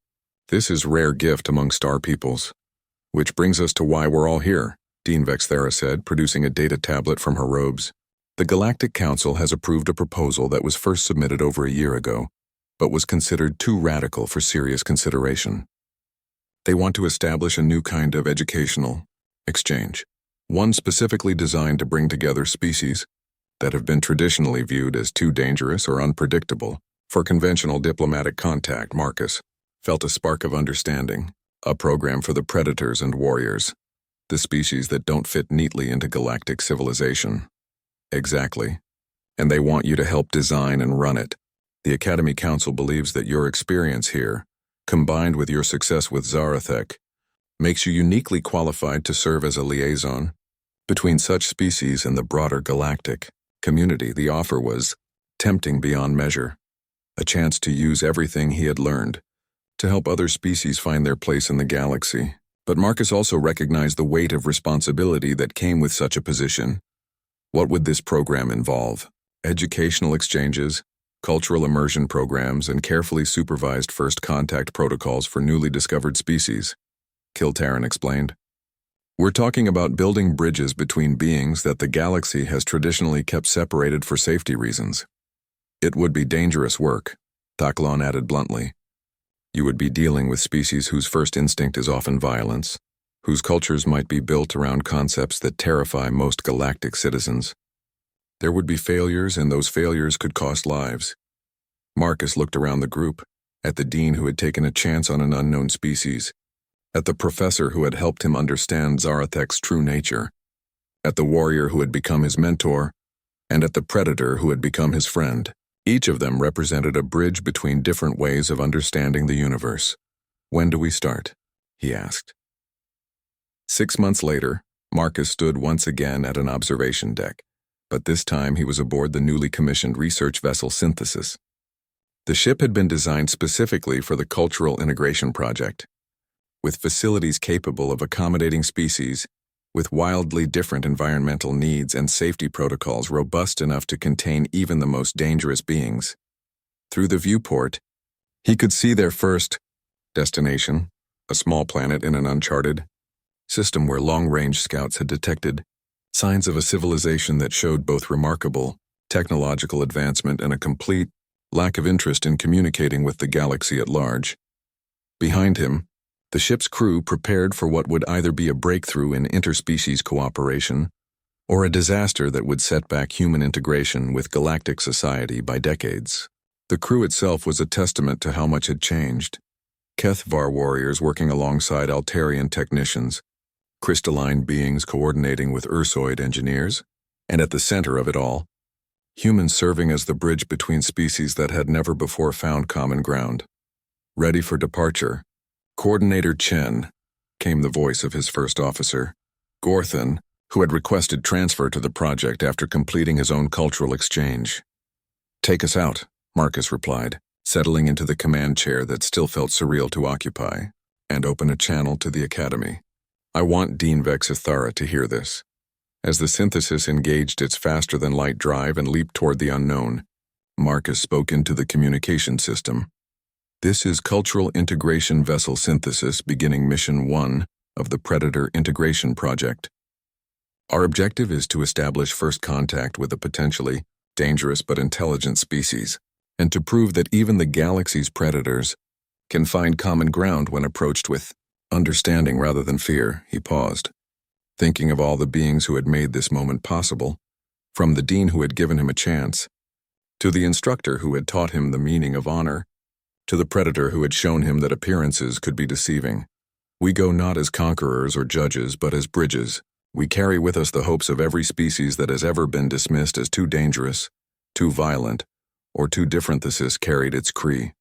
This is rare gift among star peoples. Which brings us to why we're all here, Dean Vexthera said, producing a data tablet from her robes. The Galactic Council has approved a proposal that was first submitted over a year ago, but was considered too radical for serious consideration. They want to establish a new kind of educational exchange, one specifically designed to bring together species that have been traditionally viewed as too dangerous or unpredictable for conventional diplomatic contact. Marcus felt a spark of understanding, a program for the predators and warriors, the species that don't fit neatly into galactic civilization. Exactly. And they want you to help design and run it. The Academy Council believes that your experience here, combined with your success with Zarathek, makes you uniquely qualified to serve as a liaison Between such species and the broader galactic community, the offer was tempting beyond measure, a chance to use everything he had learned to help other species find their place in the galaxy. But Marcus also recognized the weight of responsibility that came with such a position. What would this program involve? Educational exchanges, cultural immersion programs, and carefully supervised first contact protocols for newly discovered species, Kiltarin explained. We're talking about building bridges between beings that the galaxy has traditionally kept separated for safety reasons. It would be dangerous work, Thaklon added bluntly. You would be dealing with species whose first instinct is often violence, whose cultures might be built around concepts that terrify most galactic citizens. There would be failures, and those failures could cost lives. Marcus looked around the group, at the dean who had taken a chance on an unknown species, at the professor who had helped him understand Zarathek's true nature, at the warrior who had become his mentor, and at the predator who had become his friend. Each of them represented a bridge between different ways of understanding the universe. When do we start? He asked. 6 months later, Marcus stood once again at an observation deck, but this time he was aboard the newly commissioned research vessel Synthesis. The ship had been designed specifically for the Cultural Integration Project, with facilities capable of accommodating species with wildly different environmental needs and safety protocols robust enough to contain even the most dangerous beings. Through the viewport, he could see their first destination, a small planet in an uncharted system where long-range scouts had detected signs of a civilization that showed both remarkable technological advancement and a complete lack of interest in communicating with the galaxy at large. Behind him, the ship's crew prepared for what would either be a breakthrough in interspecies cooperation or a disaster that would set back human integration with galactic society by decades. The crew itself was a testament to how much had changed. HFY warriors working alongside Altarian technicians, crystalline beings coordinating with Ursoid engineers, and at the center of it all, humans serving as the bridge between species that had never before found common ground. Ready for departure, Coordinator Chen, came the voice of his first officer, Gorthan, who had requested transfer to the project after completing his own cultural exchange. Take us out, Marcus replied, settling into the command chair that still felt surreal to occupy, and open a channel to the academy. I want Dean Vexithara to hear this. As the Synthesis engaged its faster-than-light drive and leaped toward the unknown, Marcus spoke into the communication system. This is Cultural Integration Vessel Synthesis beginning Mission 1 of the Predator Integration Project. Our objective is to establish first contact with a potentially dangerous but intelligent species, and to prove that even the galaxy's predators can find common ground when approached with understanding rather than fear. He paused, thinking of all the beings who had made this moment possible, from the dean who had given him a chance, to the instructor who had taught him the meaning of honor, to the predator who had shown him that appearances could be deceiving. We go not as conquerors or judges, but as bridges. We carry with us the hopes of every species that has ever been dismissed as too dangerous, too violent, or too different. This carried its creed.